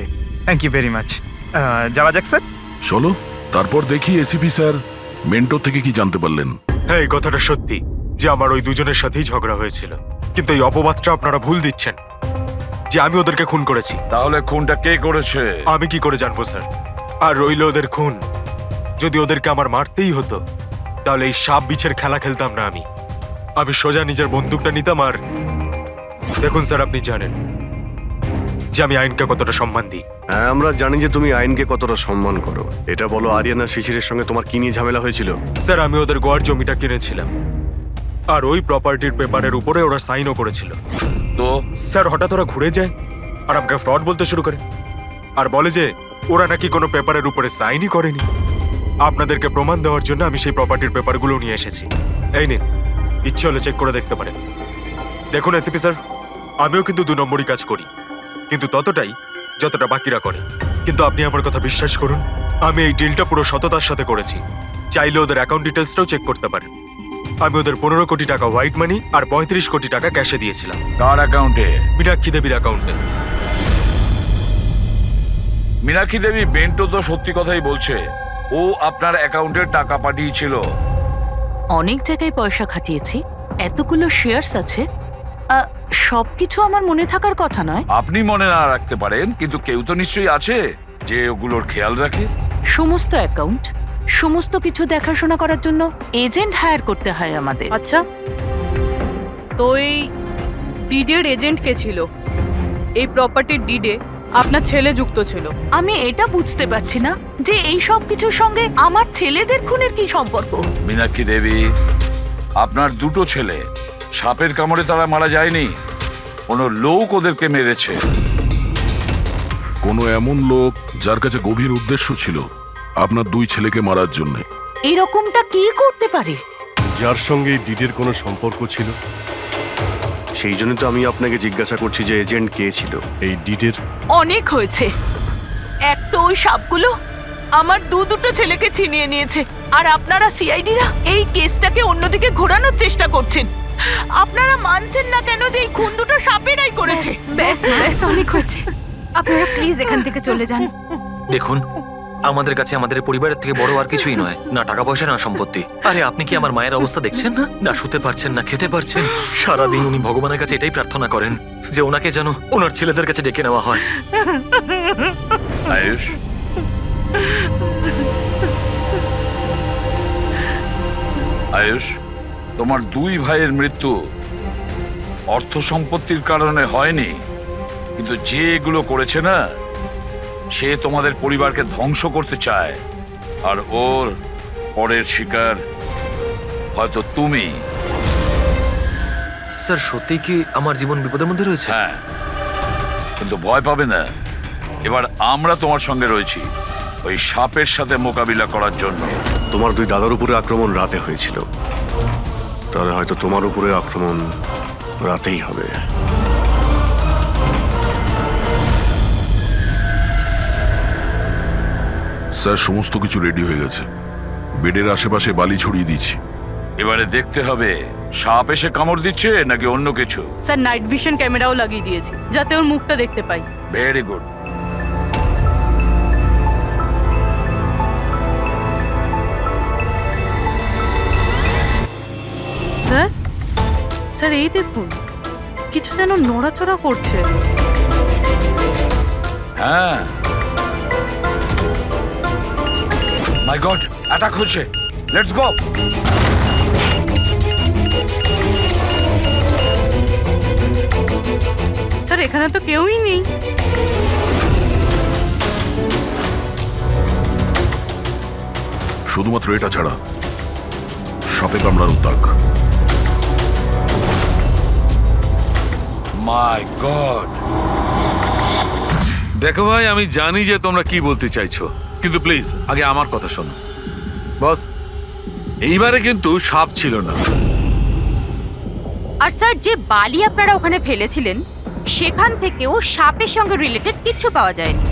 থ্যাংক ইউ ভেরি মাচ। যাওয়া যাক স্যার। চলো তারপর দেখি এসিপি স্যার মেন্টর থেকে কি জানতে পারলেন। হ্যাঁ, এই কথাটা সত্যি যে আমার ওই দুজনের সাথেই ঝগড়া হয়েছিল, কিন্তু এই অপবাদটা আপনারা ভুল দিচ্ছেন যে আমি ওদেরকে খুন করেছি। তাহলে খুনটা কে করেছে? আমি কি করে জানবো স্যার? আর রইল ওদের খুন, যদি ওদেরকে আমার মারতেই হতো তাহলে এই সাপ বিছের খেলা খেলতাম না। আমি সোজা নিজের বন্দুকটা নিতাম। আর দেখুন স্যার, আপনি জানেন যে আমি আইনকে কতটা সম্মান দিই। হ্যাঁ, আমরা জানি যে তুমি আইনকে কতটা সম্মান করো। এটা বলো, আরিয়ান আর শিশিরের সঙ্গে তোমার কি নিয়ে ঝামেলা হয়েছিল? স্যার, আমি ওদের গোয়ার জমিটা কিনেছিলাম আর ওই প্রপার্টির পেপারের উপরে ওরা সাইনও করেছিল। তো স্যার, হঠাৎ ওরা ঘুরে যায় আর আমাকে ফ্রড বলতে শুরু করে আর বলে যে ওরা নাকি কোনো পেপারের উপরে সাইনই করেনি। আপনাদেরকে প্রমাণ দেওয়ার জন্য আমি সেই প্রপার্টির পেপারগুলো নিয়ে এসেছি। এই নিন, ইচ্ছে হলে চেক করে দেখতে পারেন। দেখুন এসিপি স্যার, আমিও কিন্তু 2 নম্বরই কাজ করি, কিন্তু ততটাই যতটা বাকিরা করে। কিন্তু আপনি আমার কথা বিশ্বাস করুন, আমি এই ডিলটা পুরো সততার সাথে করেছি। চাইলে ওদের অ্যাকাউন্ট ডিটেলসটাও চেক করতে পারেন। আমি ওদের 15 কোটি টাকা হোয়াইট মানি আর 35 কোটি টাকা ক্যাশে দিয়েছিলাম। কার অ্যাকাউন্টে? মীনাক্ষী দেবীর অ্যাকাউন্টে। মীনাক্ষী দেবী বেন্টো তো সত্যি কথাই বলছে, ও আপনার অ্যাকাউন্টে টাকা পাঠিয়েছিল। অনেক জায়গায় পয়সা খাটিয়েছি, এতগুলো শেয়ার্স আছে, সবকিছু আমার মনে থাকার কথা নয়। আপনি মনে না রাখতে পারেন, কিন্তু কেউ তো নিশ্চয়ই আছে যে ওগুলোর খেয়াল রাখে। সমস্ত অ্যাকাউন্ট, সমস্ত কিছু দেখাশোনা করার জন্য এজেন্ট হায়ার করতে হয় আমাদের। আচ্ছা, তো এই ডিডের এজেন্ট কে ছিল? এই প্রপার্টির ডিডে আপনার ছেলে যুক্ত ছিল। আমি এটা বুঝতে পারছি না যে এই সব কিছুর সঙ্গে আমার ছেলেদের খুনের কি সম্পর্ক। মীনাক্ষী দেবী, আপনার 2টো ছেলে সাপের কামড়ে তারা মারা যায়নি, কোনো লোক ওদেরকে মেরেছে। কোনো এমন লোক যার কাছে গভীর উদ্দেশ্য ছিল আপনার 2 ছেলেকে মারার জন্য। এরকমটা কি করতে পারে? যার সঙ্গে এই ডিডের কোনো সম্পর্ক ছিল। সেই জন্য তো আমি আপনাকে জিজ্ঞাসা করছি যে এজেন্ট কে ছিল এই ডিডের। অনেক হয়েছে। এক তো ওই সাপগুলো আমার দুটো ছেলেকে ছিনিয়ে নিয়েছে, আর আপনারা সিআইডিরা এই কেসটাকে অন্যদিকে ঘোরানোর চেষ্টা করছেন। আপনারা মানছেন না কেন যে এই খুন দুটো সাপেরাই করেছে? ব্যাস ব্যাস, অনেক হয়েছে। আপনারা প্লিজ এখান থেকে চলে যান। দেখুন, আমাদের কাছে আমাদের পরিবারের থেকে বড় আর কিছুই নয়, না টাকা পয়সা না সম্পত্তি। আরে আপনি কি আমার মায়ের অবস্থা দেখছেন না? না শুতে পারছেন না খেতে পারছেন। সারাদিন উনি ভগবানের কাছে এটাই প্রার্থনা করেন যে ওনাকে যেন ওনার ছেলেদের কাছে ডেকে নেওয়া হয়। আয়ুষ, আয়ুষ, তোমার 2 ভাইয়ের মৃত্যু অর্থ সম্পত্তির কারণে হয়নি, কিন্তু যে এগুলো করেছে না, সে তোমাদের পরিবারকে ধ্বংস করতে চায়। আর ওর পরের শিকার হয়তো তুমি। স্যার, সত্যি কি আমার জীবন বিপদের মধ্যে রয়েছে? হ্যাঁ, কিন্তু ভয় পাবে না। এবার আমরা তোমার সঙ্গে রয়েছি ওই সাপের সাথে মোকাবিলা করার জন্য। তোমার 2 দাদার উপরে আক্রমণ রাতে হয়েছিল, তাহলে হয়তো তোমার উপরে আক্রমণ রাতেই হবে। স্যার, সমস্ত কিছু রেডি হয়ে গেছে। বেডের আশেপাশে বালি ছড়িয়ে দিচ্ছি। এবারে দেখতে হবে সাপ এসে কামড় দিচ্ছে নাকি অন্য কিছু। স্যার, নাইট ভিশন ক্যামেরাও লাগিয়ে দিয়েছি যাতে ওর মুখটা দেখতে পাই। Very good. স্যার, স্যার এই দেখুন, কিছু যেন নড়াচড়া করছে। হ্যাঁ, মাই গড, অ্যাটাক হচ্ছে। Let's go. স্যার, এখানে তো কেউই নেই। শুধুমাত্র এটা ছাড়া সাপে কামড়ার উদ্যোগ। মাই গড। দেখো ভাই, আমি জানি যে তোমরা কি বলতে চাইছো, কিন্তু প্লিজ আগে আমার কথা শোনো। বস, এইবারে কিন্তু সাপ ছিল না। আর স্যার, যে বালি আপনারা ওখানে ফেলেছিলেন সেখান থেকেও সাপের সঙ্গে রিলেটেড কিছু পাওয়া যায়নি।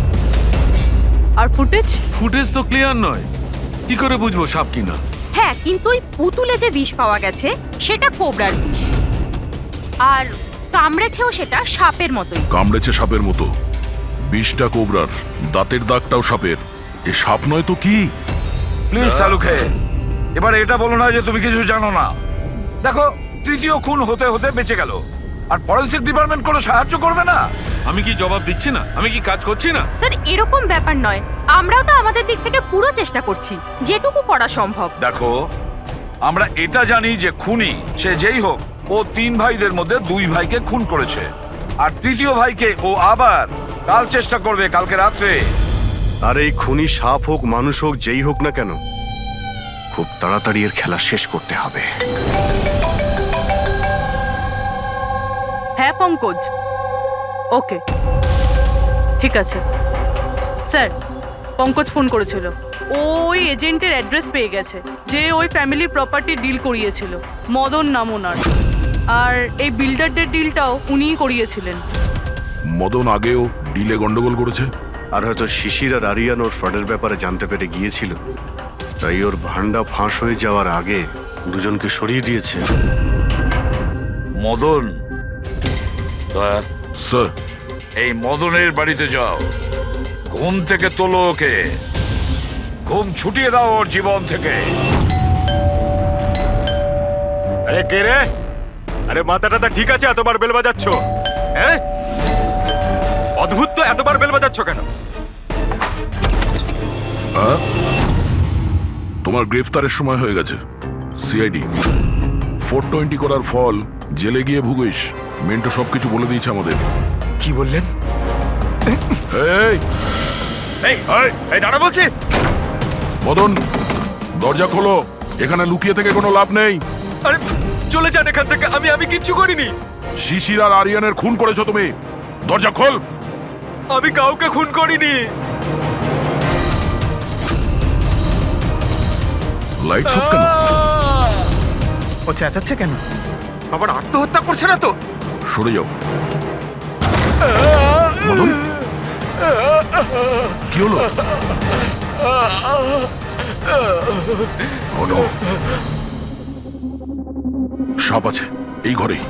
আর ফুটেজ? ফুটেজ তো ক্লিয়ার নয়, কি করে বুঝবো সাপ কিনা? হ্যাঁ, কিন্তু ওই পুতুলে যে বিষ পাওয়া গেছে সেটা কোবরার বিষ। আর কামড়েছেও সেটা সাপের মতোই। কামড়েছে সাপের মতো, বিষটা কোবরার, দাঁতের দাগটাও সাপের। এ সাপ নয় তো কি? প্লিজ শালুকে, এবার এটা বলো না যে তুমি কিছু জানো না। দেখো, তৃতীয় খুন হতে হতে বেঁচে গেল, আর ফরেন্সিক ডিপার্টমেন্ট কোনো সাহায্য করবে না। আমি কি জবাব দিচ্ছি না? আমি কি কাজ করছি না? স্যার এরকম ব্যাপার নয়, আমরাও তো আমাদের দিক থেকে পুরো চেষ্টা করছি, যেটুকু করা সম্ভব। দেখো, আমরা এটা জানি যে খুনি সে যেই হোক, ও 3 ভাইদের মধ্যে 2 ভাইকে খুন করেছে, আর তৃতীয় ভাইকে ও আবার কাল চেষ্টা করবে, কালকে রাত্রে। আর এই খুনি সাপ হোক, মানুষ হোক, যেই হোক না কেন, খুব তাড়াতাড়ি এর খেলা শেষ করতে হবে। হ্যাঁ পঙ্কজ, ওকে, ঠিক আছে। স্যার, পঙ্কজ ফোন করেছিল, ও ওই এজেন্টের অ্যাড্রেস পেয়ে গেছে যে ওই ফ্যামিলির প্রপার্টি ডিল করিয়েছিল। মদন নাম ওনার, আর এই বিল্ডারদের ডিলটাও উনিই করিয়েছিলেন। মদন আগেও ডিলে গন্ডগোল করেছে। আর হয়তো শিশির আর আরিয়ান ওর ফ্রডের ব্যাপারে জানতে পেরে গিয়েছিল, তাই ওর ভান্ডা ফাঁস হয়ে যাওয়ার আগে দুজনকে সরিয়ে দিয়েছে। মদন, স্যার, এই মদনের বাড়িতে যাও, ঘুম থেকে তোলো ওকে, ঘুম ছুটিয়ে দাও ওর জীবন থেকে। আরে কে রে? আরে মাথাটা ঠিক আছে, এতবার বেল বাজাচ্ছ? হ্যাঁ, অদ্ভুত তো, এতবার বেল বাজাচ্ছ কেন? তোমার গ্রেফতারের সময় হয়ে গেছে। সিআইডি 420 করার ফল জেলে গিয়ে ভুগিস। মেন্টো সবকিছু বলে দিয়েছে আমাদের। কি বললেন? এই এই এই দাঁড়া বলছি। মদন, দরজা খোলো, এখানে লুকিয়ে থেকে কোনো লাভ নেই। আরে চলে যান এখান থেকে, আমি কিচ্ছু করিনি। শিশির আর আরিয়ানের খুন করেছো তুমি, দরজা খোল। আমি কাউকে খুন করিনি। লাইট সব কেন? ও চেঁচাচ্ছে কেন? আবার আত্মহত্যা করছে না তো? সরে যাও। মদন, কি হলো? Oh no! সাপ আছে এই ঘরেই।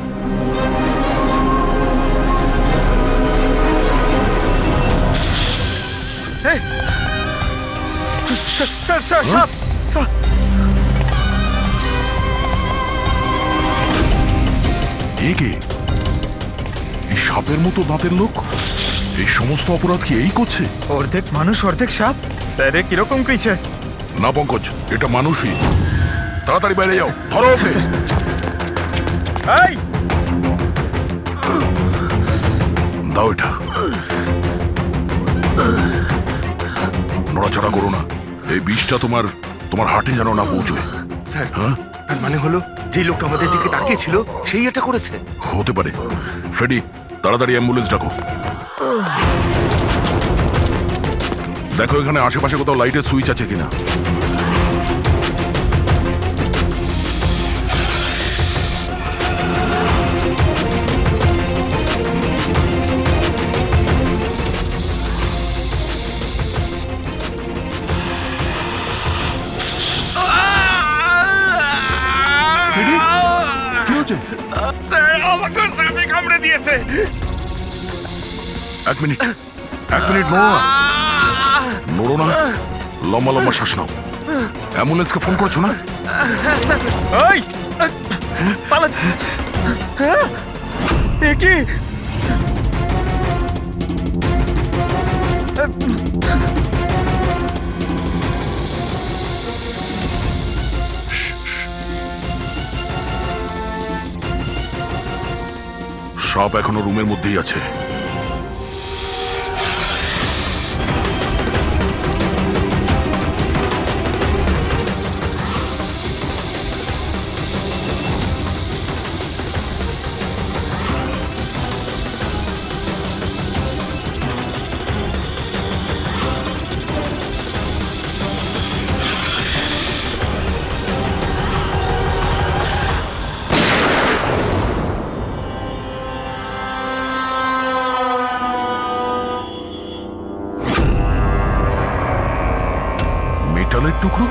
কে? এই সাপের মতো দাঁতের লোক, এই সমস্ত অপরাধ কি এই করছে? অর্ধেক মানুষ অর্ধেক সাপ। স্যারে কিরকম ক্রিচার? না পঙ্কজ, এটা মানুষই। তাড়াতাড়ি বাইরে যাও, ধরো ওকে। এই দাও এটা। নড়াচড়া করো না, এই বিষটা তোমার হার্টে যেন না পৌঁছয়। স্যার, হ্যাঁ, তার মানে হলো যে লোকটা আমাদের দিকে তাকিয়ে ছিল সেই এটা করেছে। হতে পারে। ফ্রেডি, তাড়াতাড়ি অ্যাম্বুলেন্স ডাকো। দেখো এখানে আশেপাশে কোথাও লাইটের সুইচ আছে কিনা। কি হচ্ছে? স্যার, আমাকে সাপে কামড়ে দিয়েছে। এক মিনিট, নড়ো না, লম্বা লম্বা শ্বাস নাও। অ্যাম্বুলেন্সকে ফোন করেছো না? এই পালা, এ কি? সাপ এখনো রুমের মধ্যেই আছে। মেটালের টুকরো।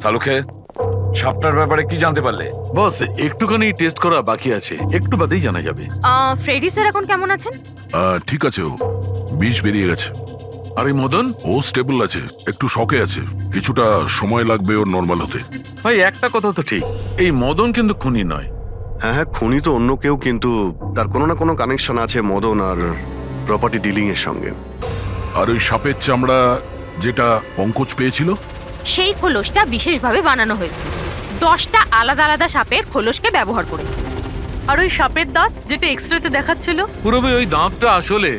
সালুখে, সাপটার ব্যাপারে কি জানতে পারলে? বস একটুখানি টেস্ট করা বাকি আছে, একটু বাদেই জানা যাবে। ফ্রেডি স্যার এখন কেমন আছেন? ঠিক আছে, ও বিষ বেরিয়ে গেছে। আর এই মদন? ও স্টেবল আছে, একটু শকে আছে, কিছুটা সময় লাগবে ওর নর্মাল হতে। ভাই একটা কথা তো ঠিক, এই মদন কিন্তু খুনি নয়। হ্যাঁ হ্যাঁ, খুনি তো অন্য কেউ, কিন্তু তার কোনো না কোনো কানেকশন আছে মদন আর প্রপার্টি ডিলিং এর সঙ্গে। আর ওই সাপের চামড়া যেটা পঙ্কজ পেয়েছিল, সেই খোলসটা বিশেষভাবে বানানো হয়েছে 10টা আলাদা আলাদা সাপের খোলসকে ব্যবহার করে। আর ওই সাপের দাঁত যেটা এক্সরেতে দেখাচ্ছিল, পুরোপুরি ওই দাঁতটা আসলে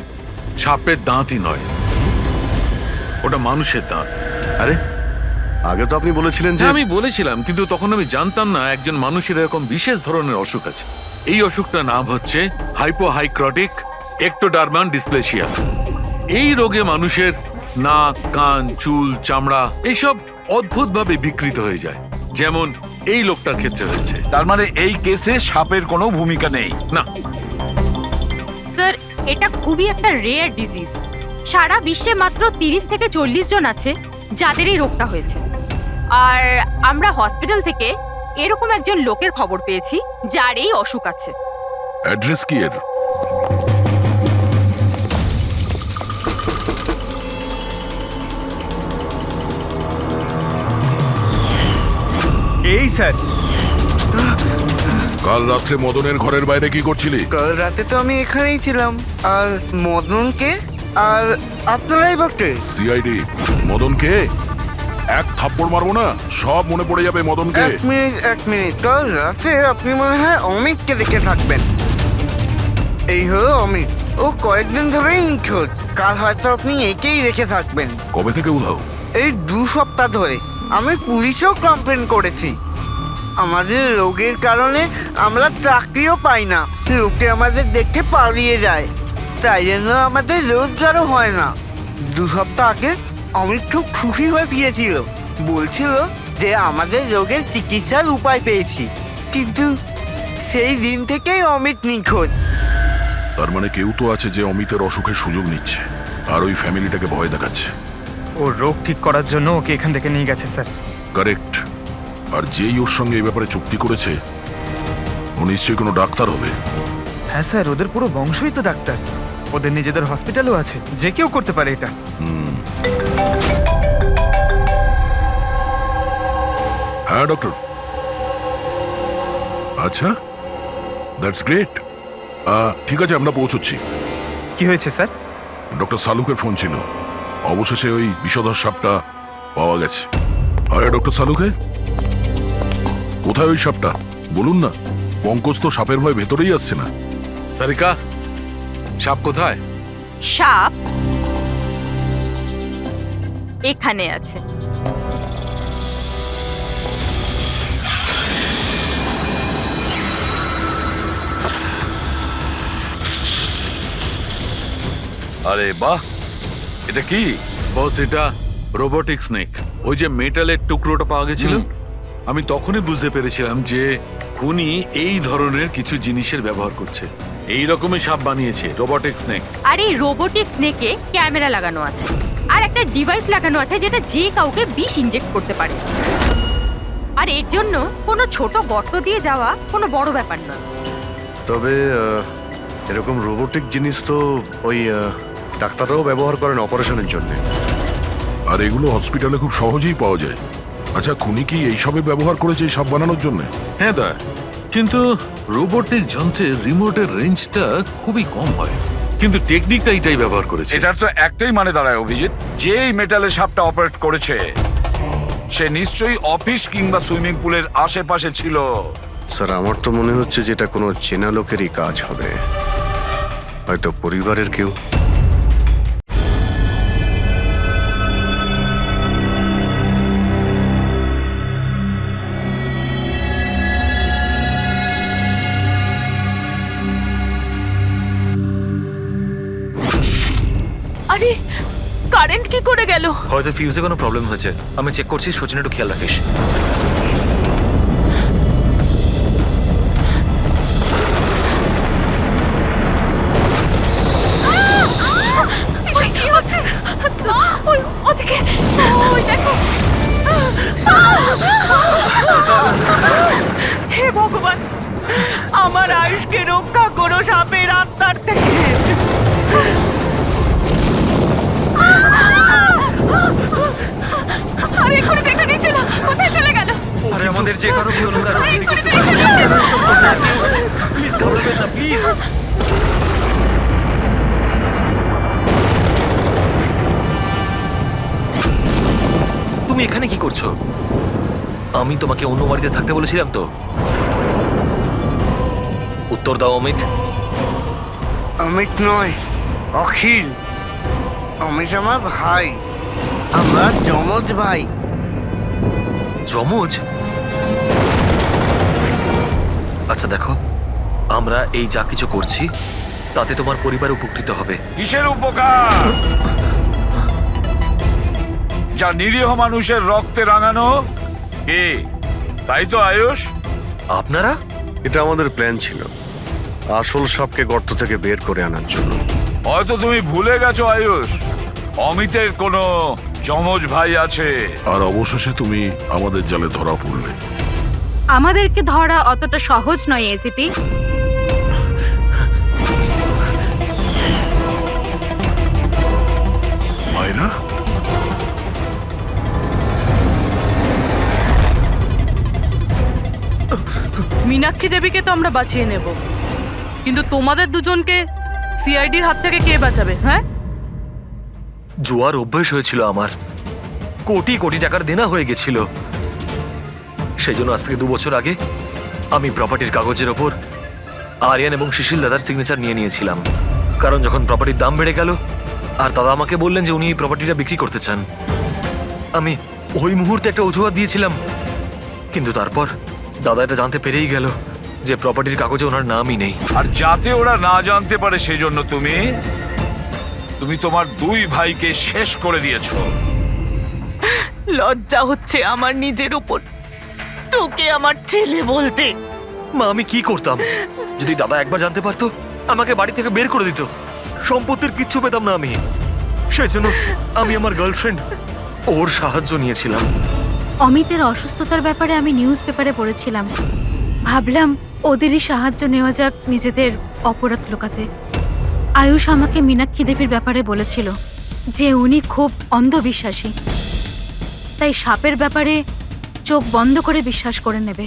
সাপের দাঁতই নয়, ওটা মানুষের দাঁত। আরে আগে তো আপনি বলেছিলেন যে আমি বলেছিলাম, কিন্তু তখন আমি জানতাম না একজন মানুষের এরকম বিশেষ ধরনের অসুখ আছে। এই অসুখটার নাম হচ্ছে হাইপোহাইক্রটিক একটোডার্মান ডিসপ্লেসিয়া। এই রোগে মানুষের নাক, কান, চুল, চামড়া এইসব অদ্ভুতভাবে বিকৃত হয়ে যায়, যেমন এই লোকটার ক্ষেত্রে হয়েছে। তার মানে এই কেসে সাপের কোনো ভূমিকা নেই? না, স্যার, এটা খুবই একটা রেয়ার ডিজিজ। সারা বিশ্বে মাত্র 30 থেকে 40 জন আছে যাদের এই রোগটা হয়েছে। আর আমরা হসপিটাল থেকে এরকম একজন লোকের খবর পেয়েছি যার এই অসুখ আছে। অ্যাড্রেস কি এর? এই স্যার, কাল রাত্রে মদনের ঘরের বাইরে কি করছিলি? কাল রাতে তো আমি এখানেই ছিলাম। আর মদনকে আর আপনারাই বলতে সিআইডি মদনকে এক থাপ্পড় মারবো না, সব মনে পড়ে যাবে মদনকে। এক মিনিট, কাল রাতে আপনি মনে হয় অমিতকে দেখে থাকবেন। এই হলো অমিত, ও কয়েকদিন ধরেই নিখোঁজ। কাল হয়তো আপনি একেই রেখে থাকবেন। কবে থেকে উধাও? এই 2 সপ্তাহ ধরে। আমি পুলিশেও কমপ্লেন করেছি। আমাদের রোগের কারণে আমরা চাকরিও পাই না, লোকে আমাদের দেখে পালিয়ে যায়, তাই জন্য আমাদের রোজগারও হয় না। 2 সপ্তাহ আগে অমিত খুব খুশি হয়ে ফিরেছিল, বলছিল যে আমাদের রোগের চিকিৎসার উপায় পেয়েছি। কিন্তু সেই দিন থেকেই অমিত নিখোঁজ। তার মানে কেউ তো আছে যে অমিতের অসুখের সুযোগ নিচ্ছে আর ওই ফ্যামিলিটাকে ভয় দেখাচ্ছে। ওর রোগ ঠিক করার জন্য ওকে এখান থেকে নিয়ে গেছে স্যার। কারেক্ট। আর যেই ওর সঙ্গে এই ব্যাপারে চুক্তি করেছে ও নিশ্চয়ই কোনো ডাক্তার হবে। হ্যাঁ স্যার, ওদের পুরো বংশই তো ডাক্তার। ওদের নিজেদের হসপিটালও আছে, যে কেউ করতে পারে এটা। হ্যাঁ ডক্টর। আচ্ছা, দ্যাটস গ্রেট। ঠিক আছে, আমরা পৌঁছচ্ছি। কি হয়েছে স্যার? ডক্টর সালুকের ফোন ছিল, অবশেষে ওই বিষধর সাপটা পাওয়া গেছে। আরে ডক্টর সালুকে, কোথায় ওই সাপটা বলুন না? পঙ্কজ তো সাপের ভয় ভেতরেই আসছে না। সারিকা, সাপ কোথায়? সাপ এখানে আছে। আরে বাহ, এটা কি? বস, এটা রোবোটিক স্নেক। ওই যে মেটালের টুকরোটা পাওয়া গেছিল, আমি তখনই বুঝতে পেরেছিলাম যে খুনি এই ধরনের কিছু জিনিসের ব্যবহার করছে। এই রকমই সাপ বানিয়েছে রোবোটিক স্নেক। আর এই রোবোটিক স্নেকে ক্যামেরা লাগানো আছে আর একটা ডিভাইস লাগানো আছে যেটা যে কাউকে বিষ ইনজেক্ট করতে পারে। আর এর জন্য কোনো ছোট গর্ত দিয়ে যাওয়া কোনো বড় ব্যাপার নয়। তবে এরকম রোবোটিক জিনিস তো ওই ডাক্তাররাও ব্যবহার করেন অপারেশনের জন্য। আর এগুলো হসপিটালে খুব সহজেই পাওয়া যায়। আচ্ছা, খুনি কি এইসবে ব্যবহার করেছে এই সাপ বানানোর জন্য? হ্যাঁ দা, কিন্তু রোবোটিক যন্ত্রের রিমোটের রেঞ্জটা খুবই কম হয়, কিন্তু টেকনিকটা এটাই ব্যবহার করেছে। এটার তো একটাই মানে দাঁড়ায় অভিজিৎ, যে এই মেটালের সাপটা অপারেট করেছে সে নিশ্চয়ই অফিস কিংবা সুইমিং পুলের আশেপাশে ছিল। স্যার, আমার তো মনে হচ্ছে যে এটা কোনো চেনা লোকেরই কাজ হবে, হয়তো পরিবারের কেউ। আরে কারেন্ট কি করে গেল? হয়তো ফিউজে কোনো প্রবলেম হয়েছে। আমি চেক করছি, সচিন একটু খেয়াল রাখিস। কি হচ্ছে? ওই ওদিকে, ওই দেখো। আমার আয়ুষকে রক্ষা করো সাপের আত্মার থেকে। আরে এক্ষুনি দেখে নিচ্ছে না, কোথায় চলে গেল? আরে আমাদের যে কারো প্লিজ ঘাবড়াবেন না প্লিজ। তুমি এখানে কি করছো? আমি তোমাকে অন্য বাড়িতে থাকতে বলেছিলাম তো। উত্তর দাও অমিত। অমিত নয়, অখিল। অমিত আমার ভাই, আমরা যমজ ভাই। যমজ? আচ্ছা দেখো, আমরা এই যা কিছু করছি তাতে তোমার পরিবার উপকৃত হবে। কিসের উপকার? যা নিরীহ মানুষের রক্তে রাঙানো কে, তাই তো আয়ুষ? আপনারা? এটা আমাদের প্ল্যান ছিল, আসল সাপকে গর্ত থেকে বের করে আনার জন্য। হয়তো তুমি ভুলে গেছো আয়ুষ, অমিতের কোনো যমজ ভাই আছে। আর অবশেষে তুমি আমাদের জালে ধরা পড়লে। আমাদেরকে ধরা অতটা সহজ নয় এসিপি। মায়েরা, মীনাক্ষী দেবীকে তো আমরা বাঁচিয়ে নেব, কিন্তু তোমাদের দুজনকে সিআইডির হাত থেকে কে বাঁচাবে? হ্যাঁ, জুয়ার অভ্যেস হয়েছিল আমার, কোটি কোটি টাকার দেনা হয়ে গেছিল। সেই জন্য আজ থেকে 2 বছর আগে আমি প্রপার্টির কাগজের ওপর আরিয়ান এবং সুশীল দাদার সিগনেচার নিয়ে নিয়েছিলাম। কারণ যখন প্রপার্টির দাম বেড়ে গেল আর দাদা আমাকে বললেন যে উনি এই প্রপার্টিটা বিক্রি করতে চান, আমি ওই মুহূর্তে একটা অজুহাত দিয়েছিলাম। কিন্তু তারপর দাদা এটা জানতে পেরেই গেল যে প্রপার্টির কাগজে ওনার নামই নেই। আর যাতে ওরা না জানতে পারে সেজন্য তুমি তোমার 2 ভাইকে শেষ করে দিয়েছো। লজ্জা হচ্ছে আমার নিজের উপর, তোকে আমার ছেলে বলতে। মা, আমি কি করতাম? যদি দাদা একবার জানতে পারতো আমাকে বাড়ি থেকে বের করে দিত, সম্পত্তির কিচ্ছু পেতাম না আমি। সেই জন্য আমি আমার গার্লফ্রেন্ড ওর সাহায্য নিয়েছিলাম। অমিতের অসুস্থতার ব্যাপারে আমি নিউজ পেপারে পড়েছিলাম, ভাবলাম ওদেরই সাহায্য নেওয়া যাক নিজেদের অপরাধ লুকাতে। আয়ুষ আমাকে মীনাক্ষী দেবীর ব্যাপারে বলেছিল যে উনি খুব অন্ধবিশ্বাসী, তাই সাপের ব্যাপারে চোখ বন্ধ করে বিশ্বাস করে নেবে।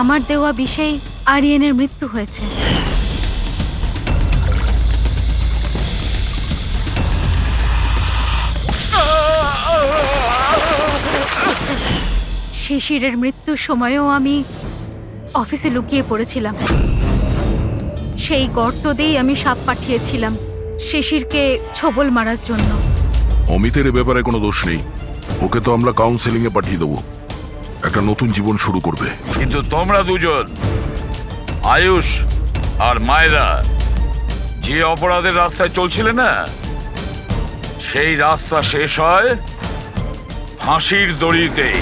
আমার দেওয়া বিষেই আরিয়ানের মৃত্যু হয়েছে। শিশিরের মৃত্যুর সময়ও আমি অফিসে লুকিয়ে পড়েছিলাম। সেই গর্ত দিয়েই আমি সাপ পাঠিয়েছিলাম শিশিরকে ছোবল মারার জন্য। অমিতের এ ব্যাপারে কোনো দোষ নেই, ওকে তো আমরা কাউন্সেলিং এ পাঠিয়ে দেবো, একটা নতুন জীবন শুরু করবে। কিন্তু তোমরা দুজন, আয়ুষ আর মায়েরা, যে অপরাধের রাস্তায় চলছিলে না, সেই রাস্তা শেষ হয় ফাঁসির দড়িতেই।